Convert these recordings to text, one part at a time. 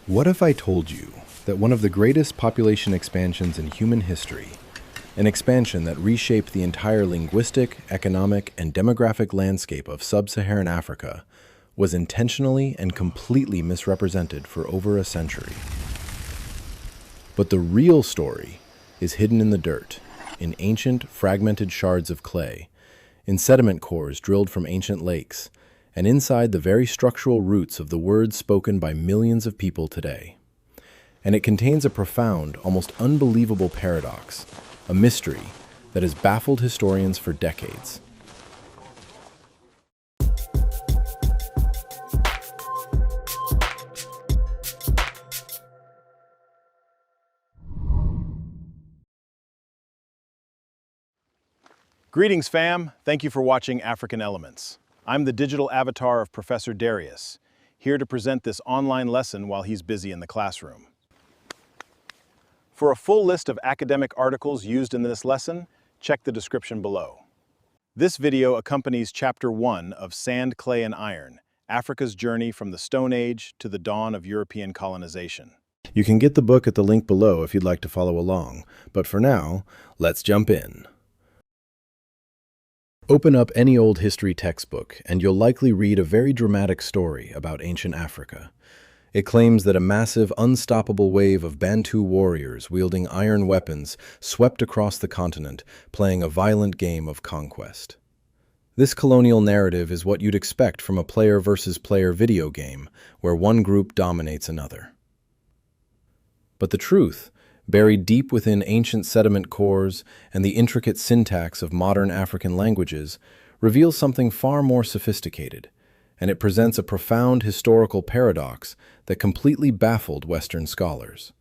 What if I told you that one of the greatest population expansions in human history, an expansion that reshaped the entire linguistic, economic, and demographic landscape of sub-Saharan Africa, was intentionally and completely misrepresented for over a century? But the real story is hidden in the dirt, in ancient, fragmented shards of clay, in sediment cores drilled from ancient lakes, and inside the very structural roots of the words spoken by millions of people today. And it contains a profound, almost unbelievable paradox, a mystery that has baffled historians for decades. Greetings, fam. Thank you for watching African Elements. I'm the digital avatar of Professor Darius, here to present this online lesson while he's busy in the classroom. For a full list of academic articles used in this lesson, check the description below. This video accompanies Chapter 1 of Sand, Clay, and Iron, Africa's Journey from the Stone Age to the Dawn of European Colonization. You can get the book at the link below if you'd like to follow along, but for now, let's jump in. Open up any old history textbook, and you'll likely read a very dramatic story about ancient Africa. It claims that a massive, unstoppable wave of Bantu warriors wielding iron weapons swept across the continent, playing a violent game of conquest. This colonial narrative is what you'd expect from a player versus player video game, where one group dominates another. But the truth, buried deep within ancient sediment cores and the intricate syntax of modern African languages, reveals something far more sophisticated, and it presents a profound historical paradox that completely baffled Western scholars.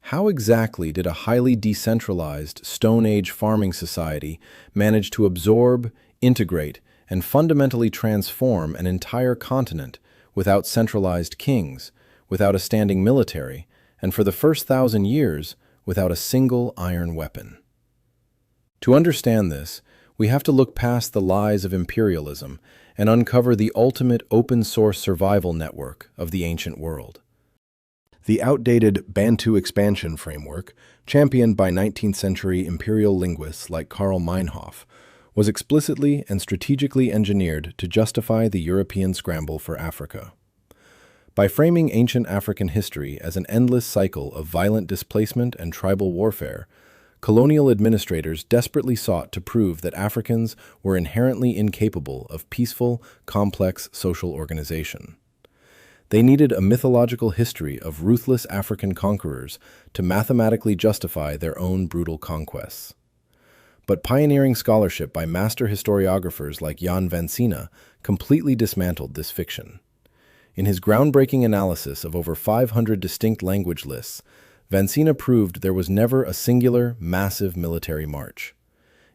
How exactly did a highly decentralized Stone Age farming society manage to absorb, integrate, and fundamentally transform an entire continent without centralized kings, without a standing military, and for the first 1,000 years, without a single iron weapon? To understand this, we have to look past the lies of imperialism and uncover the ultimate open-source survival network of the ancient world. The outdated Bantu expansion framework, championed by 19th-century imperial linguists like Karl Meinhof, was explicitly and strategically engineered to justify the European scramble for Africa. By framing ancient African history as an endless cycle of violent displacement and tribal warfare, colonial administrators desperately sought to prove that Africans were inherently incapable of peaceful, complex social organization. They needed a mythological history of ruthless African conquerors to mathematically justify their own brutal conquests. But pioneering scholarship by master historiographers like Jan Vansina completely dismantled this fiction. In his groundbreaking analysis of over 500 distinct language lists, Vansina proved there was never a singular, massive military march.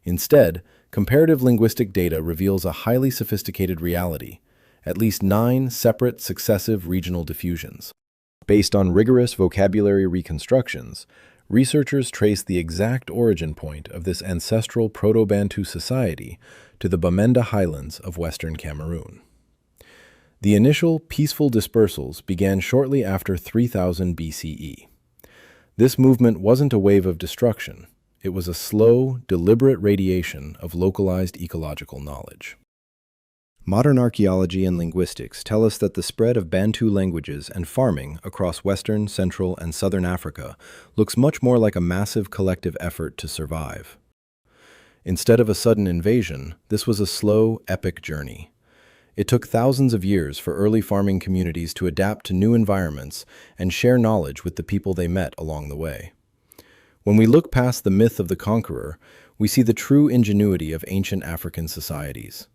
Instead, comparative linguistic data reveals a highly sophisticated reality, at least 9 separate, successive regional diffusions. Based on rigorous vocabulary reconstructions, researchers traced the exact origin point of this ancestral Proto-Bantu society to the Bamenda highlands of western Cameroon. The initial peaceful dispersals began shortly after 3000 BCE. This movement wasn't a wave of destruction. It was a slow, deliberate radiation of localized ecological knowledge. Modern archaeology and linguistics tell us that the spread of Bantu languages and farming across Western, Central, and Southern Africa looks much more like a massive collective effort to survive. Instead of a sudden invasion, this was a slow, epic journey. It took thousands of years for early farming communities to adapt to new environments and share knowledge with the people they met along the way. When we look past the myth of the conqueror, we see the true ingenuity of ancient African societies.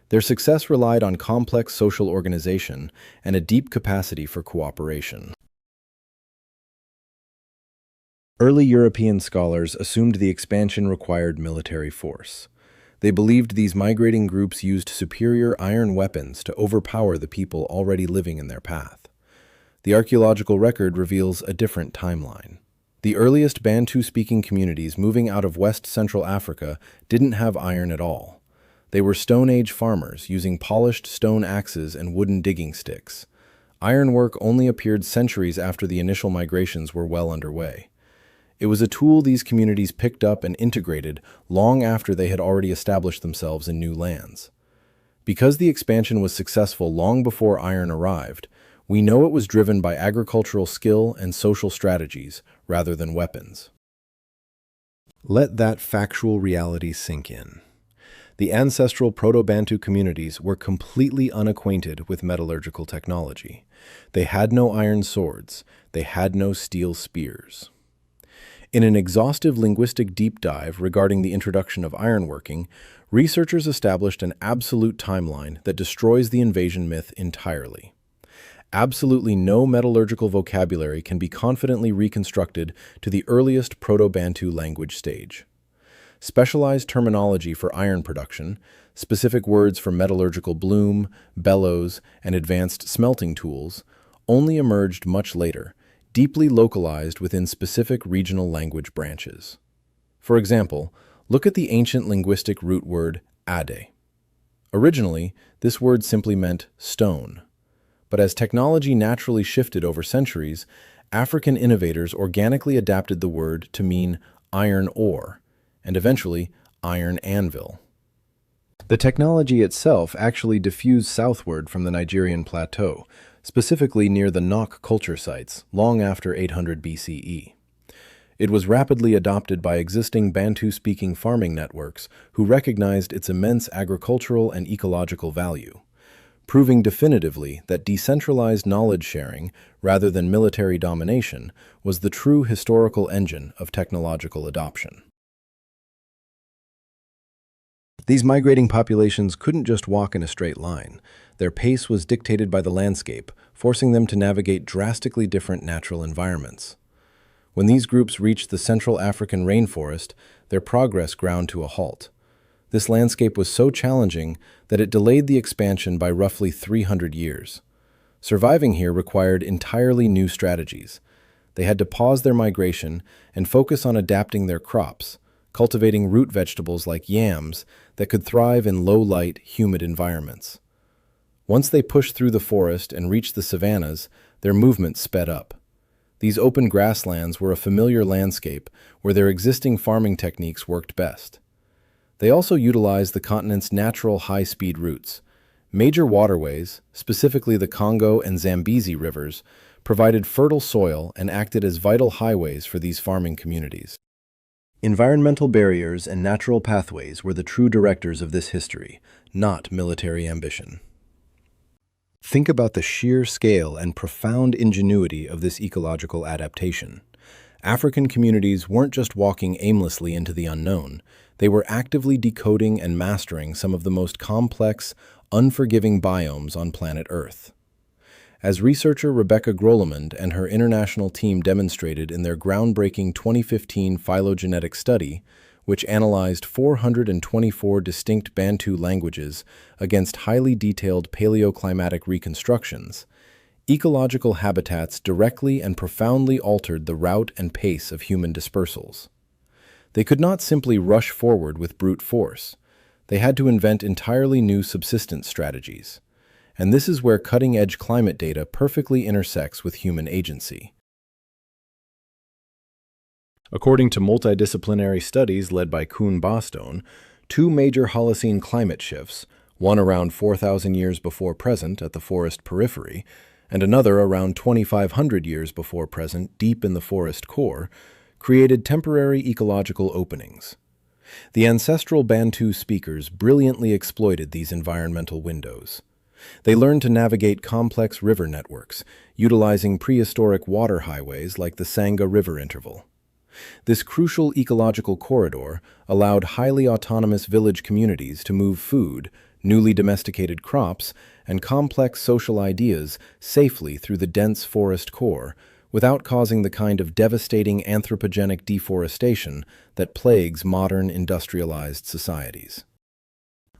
Their success relied on complex social organization and a deep capacity for cooperation. Early European scholars assumed the expansion required military force. They believed these migrating groups used superior iron weapons to overpower the people already living in their path. The archaeological record reveals a different timeline. The earliest Bantu-speaking communities moving out of West Central Africa didn't have iron at all. They were Stone Age farmers using polished stone axes and wooden digging sticks. Ironwork only appeared centuries after the initial migrations were well underway. It was a tool these communities picked up and integrated long after they had already established themselves in new lands. Because the expansion was successful long before iron arrived, we know it was driven by agricultural skill and social strategies rather than weapons. Let that factual reality sink in. The ancestral Proto-Bantu communities were completely unacquainted with metallurgical technology. They had no iron swords. They had no steel spears. In an exhaustive linguistic deep dive regarding the introduction of ironworking, researchers established an absolute timeline that destroys the invasion myth entirely. Absolutely no metallurgical vocabulary can be confidently reconstructed to the earliest Proto-Bantu language stage. Specialized terminology for iron production, specific words for metallurgical bloom, bellows, and advanced smelting tools, only emerged much later, deeply localized within specific regional language branches. For example, look at the ancient linguistic root word ade. Originally, this word simply meant stone. But as technology naturally shifted over centuries, African innovators organically adapted the word to mean iron ore, and eventually iron anvil. The technology itself actually diffused southward from the Nigerian plateau, specifically near the Nok culture sites, long after 800 BCE. It was rapidly adopted by existing Bantu-speaking farming networks who recognized its immense agricultural and ecological value, proving definitively that decentralized knowledge sharing, rather than military domination, was the true historical engine of technological adoption. These migrating populations couldn't just walk in a straight line. Their pace was dictated by the landscape, forcing them to navigate drastically different natural environments. When these groups reached the Central African rainforest, their progress ground to a halt. This landscape was so challenging that it delayed the expansion by roughly 300 years. Surviving here required entirely new strategies. They had to pause their migration and focus on adapting their crops, cultivating root vegetables like yams that could thrive in low-light, humid environments. Once they pushed through the forest and reached the savannas, their movement sped up. These open grasslands were a familiar landscape where their existing farming techniques worked best. They also utilized the continent's natural high-speed routes. Major waterways, specifically the Congo and Zambezi rivers, provided fertile soil and acted as vital highways for these farming communities. Environmental barriers and natural pathways were the true directors of this history, not military ambition. Think about the sheer scale and profound ingenuity of this ecological adaptation. African communities weren't just walking aimlessly into the unknown. They were actively decoding and mastering some of the most complex, unforgiving biomes on planet Earth. As researcher Rebecca Grolemund and her international team demonstrated in their groundbreaking 2015 phylogenetic study, which analyzed 424 distinct Bantu languages against highly detailed paleoclimatic reconstructions, ecological habitats directly and profoundly altered the route and pace of human dispersals. They could not simply rush forward with brute force. They had to invent entirely new subsistence strategies. And this is where cutting-edge climate data perfectly intersects with human agency. According to multidisciplinary studies led by Kuhn Bostone, two major Holocene climate shifts, one around 4,000 years before present at the forest periphery, and another around 2,500 years before present deep in the forest core, created temporary ecological openings. The ancestral Bantu speakers brilliantly exploited these environmental windows. They learned to navigate complex river networks, utilizing prehistoric water highways like the Sanga River interval. This crucial ecological corridor allowed highly autonomous village communities to move food, newly domesticated crops, and complex social ideas safely through the dense forest core, without causing the kind of devastating anthropogenic deforestation that plagues modern industrialized societies.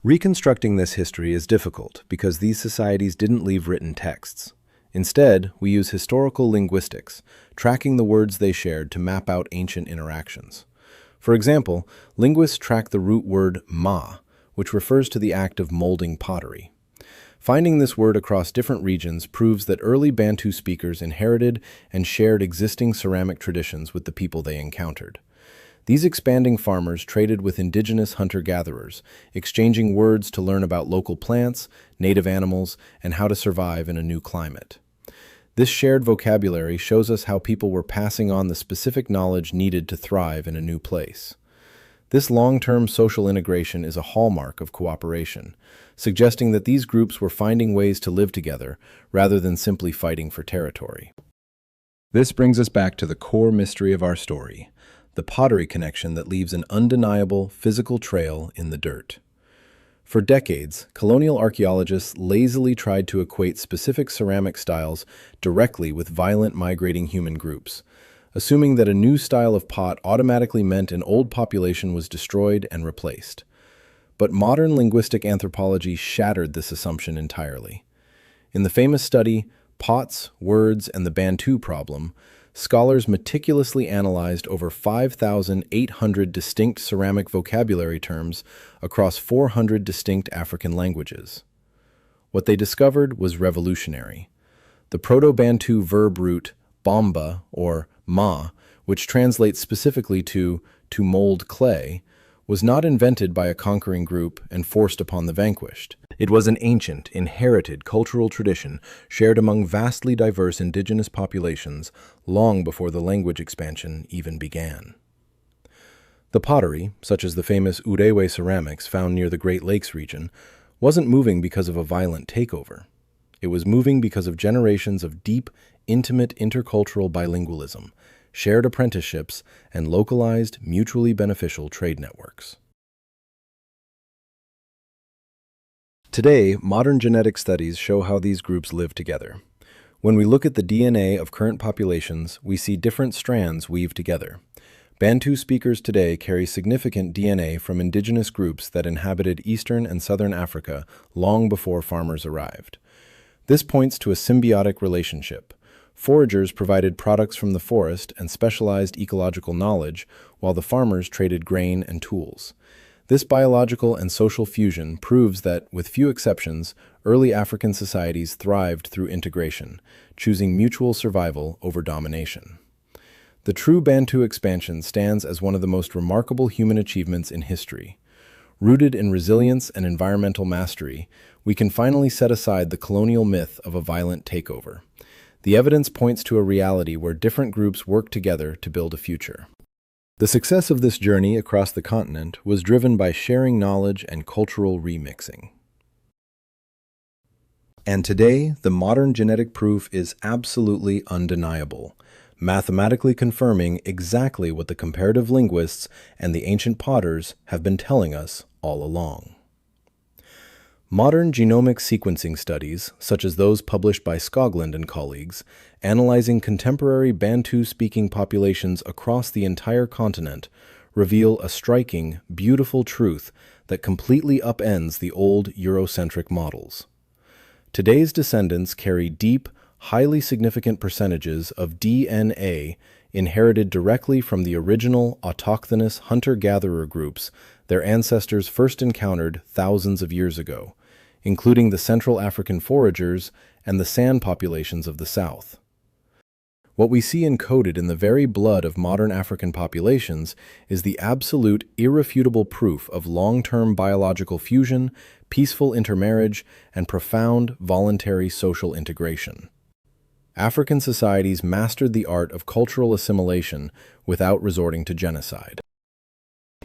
Reconstructing this history is difficult because these societies didn't leave written texts. Instead, we use historical linguistics, tracking the words they shared to map out ancient interactions. For example, linguists track the root word ma, which refers to the act of molding pottery. Finding this word across different regions proves that early Bantu speakers inherited and shared existing ceramic traditions with the people they encountered. These expanding farmers traded with indigenous hunter-gatherers, exchanging words to learn about local plants, native animals, and how to survive in a new climate. This shared vocabulary shows us how people were passing on the specific knowledge needed to thrive in a new place. This long-term social integration is a hallmark of cooperation, suggesting that these groups were finding ways to live together rather than simply fighting for territory. This brings us back to the core mystery of our story, the pottery connection that leaves an undeniable physical trail in the dirt. For decades, colonial archaeologists lazily tried to equate specific ceramic styles directly with violent migrating human groups, assuming that a new style of pot automatically meant an old population was destroyed and replaced. But modern linguistic anthropology shattered this assumption entirely. In the famous study, Pots, Words, and the Bantu Problem, scholars meticulously analyzed over 5,800 distinct ceramic vocabulary terms across 400 distinct African languages. What they discovered was revolutionary. The Proto-Bantu verb root bomba, or ma, which translates specifically to mold clay, was not invented by a conquering group and forced upon the vanquished. It was an ancient, inherited cultural tradition shared among vastly diverse indigenous populations long before the language expansion even began. The pottery, such as the famous Urewe ceramics found near the Great Lakes region, wasn't moving because of a violent takeover. It was moving because of generations of deep, intimate intercultural bilingualism, shared apprenticeships, and localized, mutually beneficial trade networks. Today, modern genetic studies show how these groups live together. When we look at the DNA of current populations, we see different strands weave together. Bantu speakers today carry significant DNA from indigenous groups that inhabited eastern and southern Africa long before farmers arrived. This points to a symbiotic relationship. Foragers provided products from the forest and specialized ecological knowledge, while the farmers traded grain and tools. This biological and social fusion proves that, with few exceptions, early African societies thrived through integration, choosing mutual survival over domination. The true Bantu expansion stands as one of the most remarkable human achievements in history. Rooted in resilience and environmental mastery, we can finally set aside the colonial myth of a violent takeover. The evidence points to a reality where different groups work together to build a future. The success of this journey across the continent was driven by sharing knowledge and cultural remixing. And today, the modern genetic proof is absolutely undeniable, mathematically confirming exactly what the comparative linguists and the ancient potters have been telling us all along. Modern genomic sequencing studies, such as those published by Skoglund and colleagues, analyzing contemporary Bantu-speaking populations across the entire continent, reveal a striking, beautiful truth that completely upends the old Eurocentric models. Today's descendants carry deep, highly significant percentages of DNA inherited directly from the original autochthonous hunter-gatherer groups their ancestors first encountered thousands of years ago, including the Central African foragers and the sand populations of the South. What we see encoded in the very blood of modern African populations is the absolute, irrefutable proof of long-term biological fusion, peaceful intermarriage, and profound, voluntary social integration. African societies mastered the art of cultural assimilation without resorting to genocide.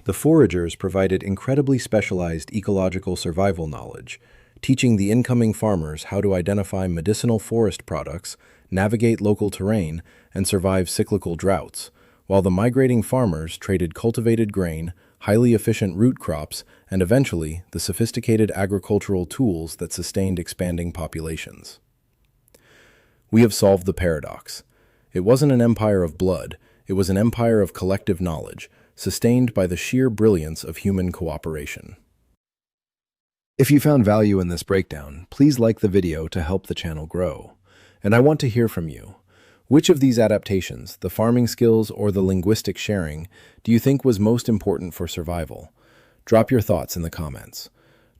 The foragers provided incredibly specialized ecological survival knowledge, teaching the incoming farmers how to identify medicinal forest products, navigate local terrain, and survive cyclical droughts, while the migrating farmers traded cultivated grain, highly efficient root crops, and eventually the sophisticated agricultural tools that sustained expanding populations. We have solved the paradox. It wasn't an empire of blood, it was an empire of collective knowledge, sustained by the sheer brilliance of human cooperation. If you found value in this breakdown, please like the video to help the channel grow. And I want to hear from you. Which of these adaptations, the farming skills or the linguistic sharing, do you think was most important for survival? Drop your thoughts in the comments.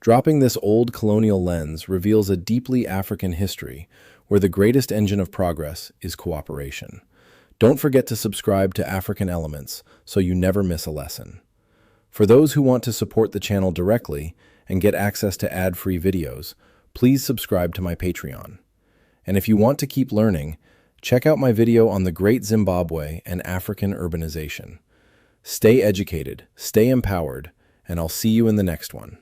Dropping this old colonial lens reveals a deeply African history where the greatest engine of progress is cooperation. Don't forget to subscribe to African Elements so you never miss a lesson. For those who want to support the channel directly and get access to ad-free videos, please subscribe to my Patreon. And if you want to keep learning, check out my video on the Great Zimbabwe and African urbanization. Stay educated, stay empowered, and I'll see you in the next one.